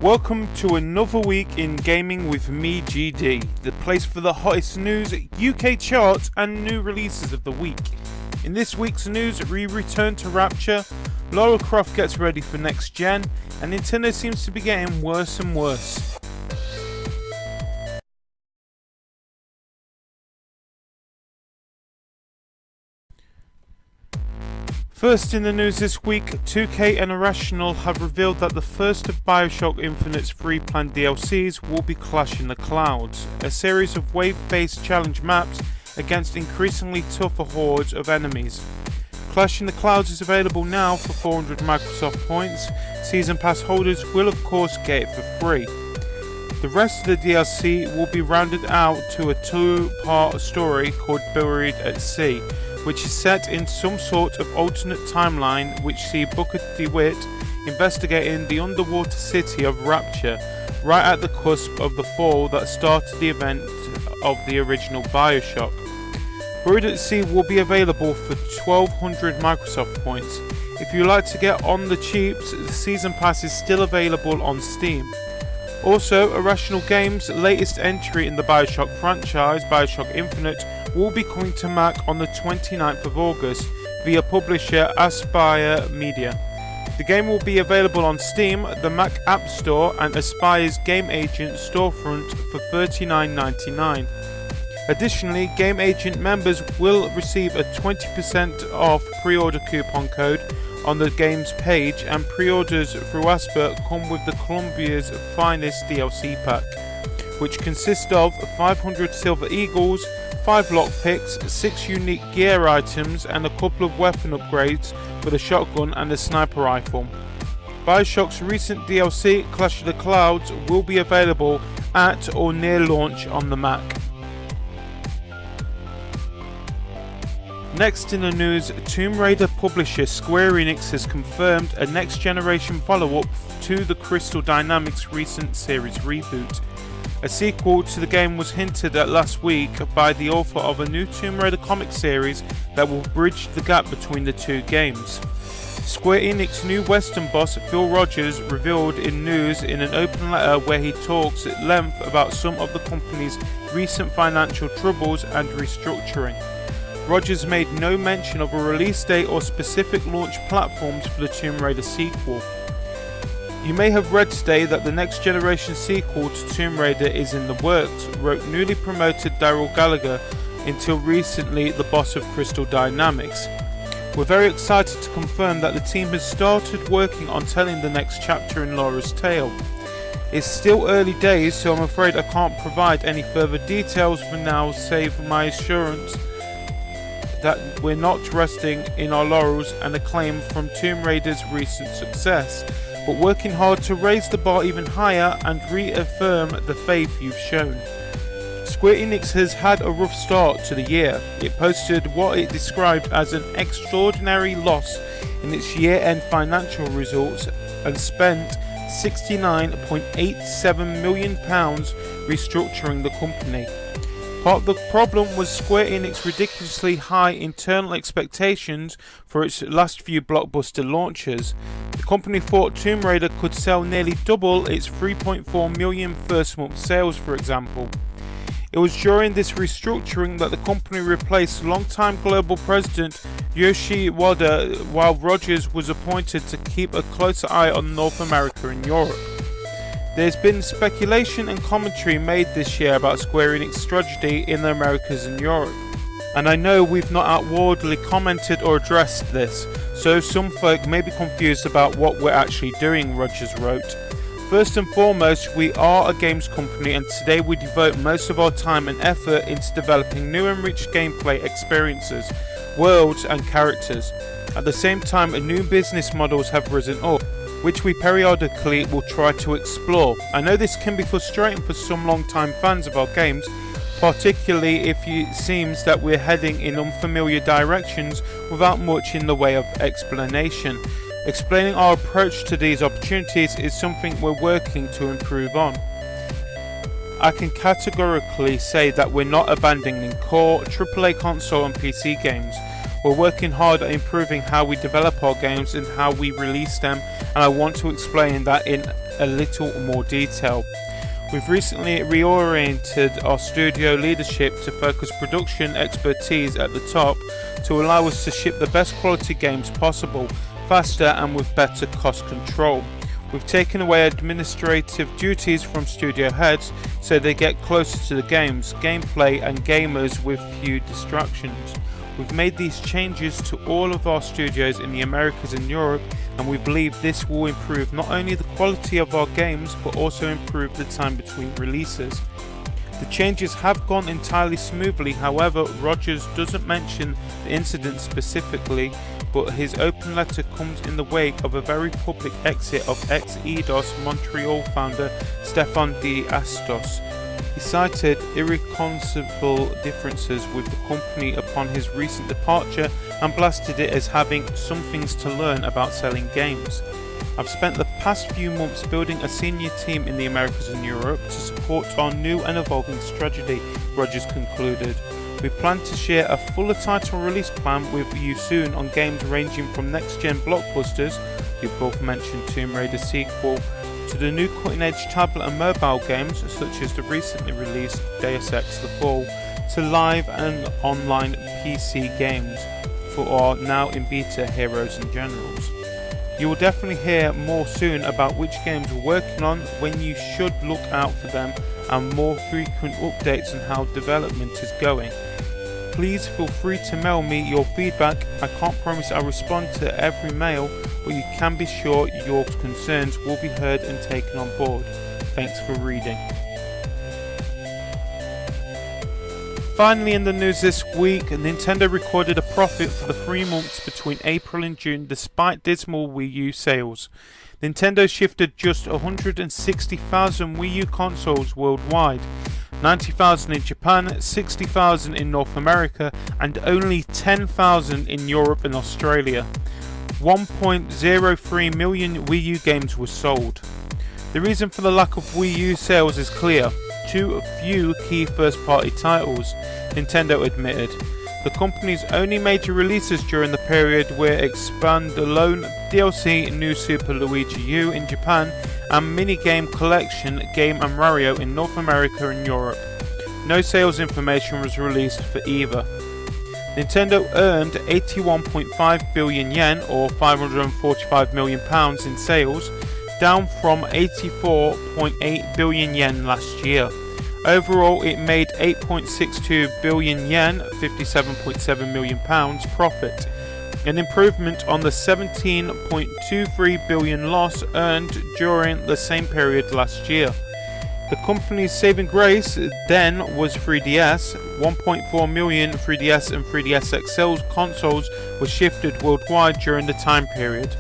Welcome to another week in gaming with me, GD, the place for the hottest news, UK charts and new releases of the week. In this week's news, we return to Rapture, Lara Croft gets ready for next gen, and Nintendo seems to be getting worse and worse. First in the news this week, 2K and Irrational have revealed that the first of BioShock Infinite's 3 planned DLCs will be Clash in the Clouds, a series of wave-based challenge maps against increasingly tougher hordes of enemies. Clash in the Clouds is available now for 400 Microsoft points. Season Pass holders will of course get it for free. The rest of the DLC will be rounded out to a 2-part story called Buried at Sea, which is set in some sort of alternate timeline which see Booker DeWitt investigating the underwater city of Rapture, right at the cusp of the fall that started the event of the original BioShock. Buried at Sea will be available for 1200 Microsoft points. If you like to get on the cheaps, the Season Pass is still available on Steam. Also, Irrational Games' latest entry in the BioShock franchise, BioShock Infinite, will be coming to Mac on the 29th of August via publisher Aspyr Media. The game will be available on Steam, the Mac App Store and Aspyr's Game Agent storefront for $39.99. Additionally, Game Agent members will receive a 20% off pre-order coupon code on the game's page, and pre-orders through Aspyr come with the Columbia's finest DLC pack, which consists of 500 Silver Eagles, 5 lockpicks, 6 unique gear items and a couple of weapon upgrades for the shotgun and the sniper rifle. BioShock's recent DLC, Clash of the Clouds, will be available at or near launch on the Mac. Next in the news, Tomb Raider publisher Square Enix has confirmed a next-generation follow-up to the Crystal Dynamics' recent series reboot. A sequel to the game was hinted at last week by the author of a new Tomb Raider comic series that will bridge the gap between the two games. Square Enix new Western boss Phil Rogers revealed in news in an open letter where he talks at length about some of the company's recent financial troubles and restructuring. Rogers made no mention of a release date or specific launch platforms for the Tomb Raider sequel. You may have read today that the next generation sequel to Tomb Raider is in the works, wrote newly promoted Daryl Gallagher, until recently the boss of Crystal Dynamics. We're very excited to confirm that the team has started working on telling the next chapter in Lara's tale. It's still early days, so I'm afraid I can't provide any further details for now, save my assurance that we're not resting in our laurels and acclaim from Tomb Raider's recent success, but working hard to raise the bar even higher and reaffirm the faith you've shown. Square Enix has had a rough start to the year. It posted what it described as an extraordinary loss in its year-end financial results and spent £69.87 million restructuring the company. Part of the problem was Square Enix's ridiculously high internal expectations for its last few blockbuster launches. The company thought Tomb Raider could sell nearly double its 3.4 million first month sales, for example. It was during this restructuring that the company replaced longtime global president Yoshi Wada, while Rogers was appointed to keep a closer eye on North America and Europe. There's been speculation and commentary made this year about Square Enix's strategy in the Americas and Europe, and I know we've not outwardly commented or addressed this, so some folk may be confused about what we're actually doing, Rogers wrote. First and foremost, we are a games company, and today we devote most of our time and effort into developing new and rich gameplay experiences, worlds and characters. At the same time, new business models have risen up, which we periodically will try to explore. I know this can be frustrating for some long-time fans of our games, particularly if it seems that we're heading in unfamiliar directions without much in the way of explanation. Explaining our approach to these opportunities is something we're working to improve on. I can categorically say that we're not abandoning core AAA console and PC games. We're working hard at improving how we develop our games and how we release them, and I want to explain that in a little more detail. We've recently reoriented our studio leadership to focus production expertise at the top to allow us to ship the best quality games possible, faster and with better cost control. We've taken away administrative duties from studio heads so they get closer to the games, gameplay and gamers with few distractions. We've made these changes to all of our studios in the Americas and Europe, and we believe this will improve not only the quality of our games but also improve the time between releases. The changes have gone entirely smoothly, however, Rogers doesn't mention the incident specifically, but his open letter comes in the wake of a very public exit of ex-Eidos Montreal founder Stéphane D'Astos. He cited irreconcilable differences with the company upon his recent departure and blasted it as having some things to learn about selling games. I've spent the past few months building a senior team in the Americas and Europe to support our new and evolving strategy, Rogers concluded. We plan to share a fuller title release plan with you soon on games ranging from next-gen blockbusters, the above mentioned Tomb Raider sequel, to the new cutting-edge tablet and mobile games such as the recently released Deus Ex The Fall, to live and online PC games for our now in beta Heroes and Generals. You will definitely hear more soon about which games we're working on, when you should look out for them, and more frequent updates on how development is going. Please feel free to mail me your feedback. I can't promise I'll respond to every mail, but you can be sure your concerns will be heard and taken on board. Thanks for reading. Finally, in the news this week, Nintendo recorded a profit for the 3 months between April and June despite dismal Wii U sales. Nintendo shifted just 160,000 Wii U consoles worldwide, 90,000 in Japan, 60,000 in North America, and only 10,000 in Europe and Australia. 1.03 million Wii U games were sold. The reason for the lack of Wii U sales is clear. Too few key first-party titles, Nintendo admitted. The company's only major releases during the period were Expandalone DLC New Super Luigi U in Japan and Minigame Collection Game & Mario in North America and Europe. No sales information was released for either. Nintendo earned 81.5 billion yen or £545 million in sales, down from 84.8 billion yen last year. Overall, it made 8.62 billion yen, £57.7 million profit, an improvement on the 17.23 billion loss earned during the same period last year. The company's saving grace then was 3DS. 1.4 million 3DS and 3DS XL consoles were shifted worldwide during the time period,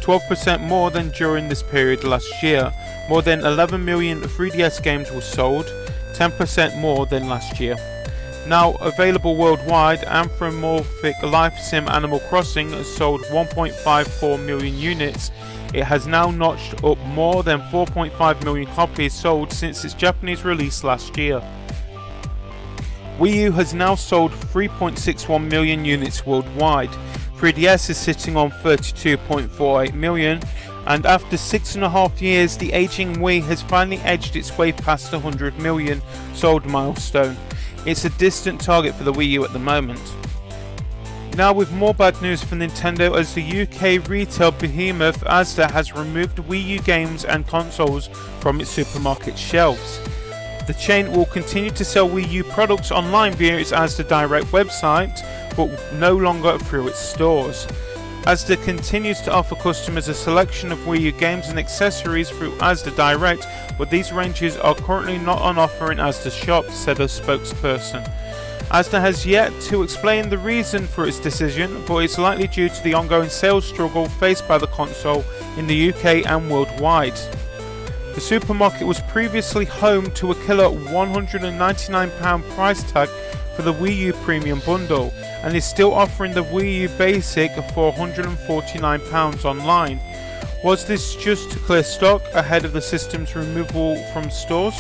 12% more than during this period last year. More than 11 million 3DS games were sold, 10% more than last year. Now available worldwide, Anthropomorphic Life Sim Animal Crossing has sold 1.54 million units. It has now notched up more than 4.5 million copies sold since its Japanese release last year. Wii U has now sold 3.61 million units worldwide. 3DS is sitting on 32.48 million, and after 6.5 years, the aging Wii has finally edged its way past the 100 million sold milestone. It's a distant target for the Wii U at the moment. Now with more bad news for Nintendo, as the UK retail behemoth Asda has removed Wii U games and consoles from its supermarket shelves. The chain will continue to sell Wii U products online via its Asda Direct website, but no longer through its stores. Asda continues to offer customers a selection of Wii U games and accessories through Asda Direct, but these ranges are currently not on offer in Asda shops, said a spokesperson. Asda has yet to explain the reason for its decision, but it's likely due to the ongoing sales struggle faced by the console in the UK and worldwide. The supermarket was previously home to a killer £199 price tag for the Wii U Premium Bundle, and is still offering the Wii U Basic for £149 online. Was this just to clear stock ahead of the system's removal from stores?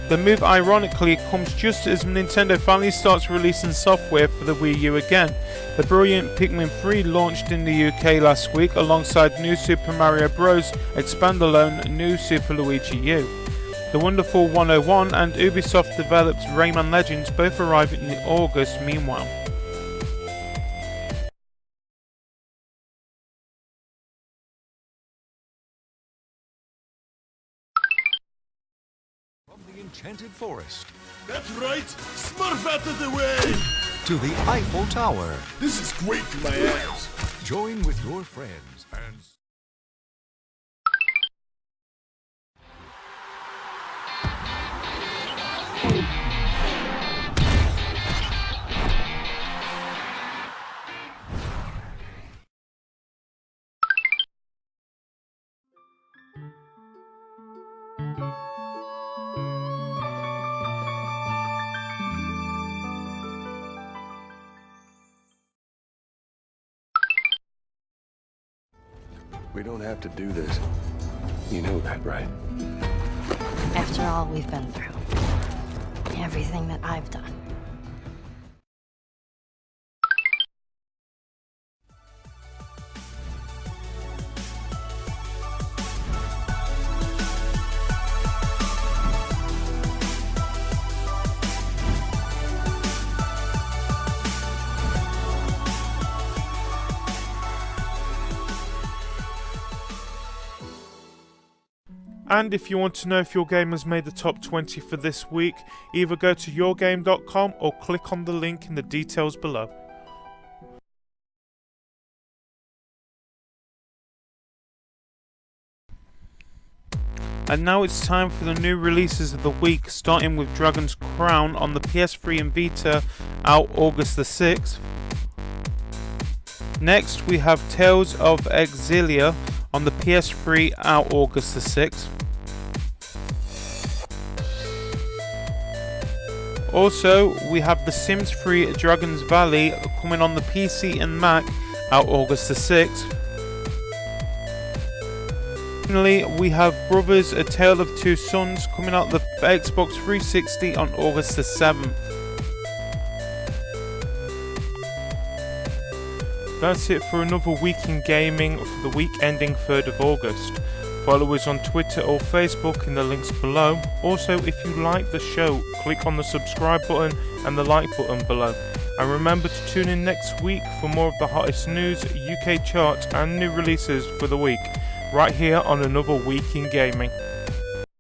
The move ironically comes just as Nintendo finally starts releasing software for the Wii U again. The brilliant Pikmin 3 launched in the UK last week alongside New Super Mario Bros. Expandalone New Super Luigi U. The Wonderful 101 and Ubisoft developed Rayman Legends both arrive in August meanwhile. Enchanted forest. That's right! Smurf out of the way! To the Eiffel Tower. This is great for my ass. Join with your friends and... We don't have to do this. You know that, right? After all we've been through. Everything that I've done. And if you want to know if your game has made the top 20 for this week, either go to eurgame.com or click on the link in the details below. And now it's time for the new releases of the week, starting with Dragon's Crown on the PS3 and Vita, out August the 6th. Next we have Tales of Exilia on the PS3, out August the 6th. Also, we have The Sims 3 Dragon's Valley coming on the PC and Mac, out August the 6th. Finally, we have Brothers: A Tale of Two Sons coming out the Xbox 360 on August the 7th. That's it for another week in gaming for the week ending 3rd of August. Follow us on Twitter or Facebook in the links below. Also, if you like the show, click on the subscribe button and the like button below. And remember to tune in next week for more of the hottest news, UK charts and new releases for the week, right here on another week in gaming.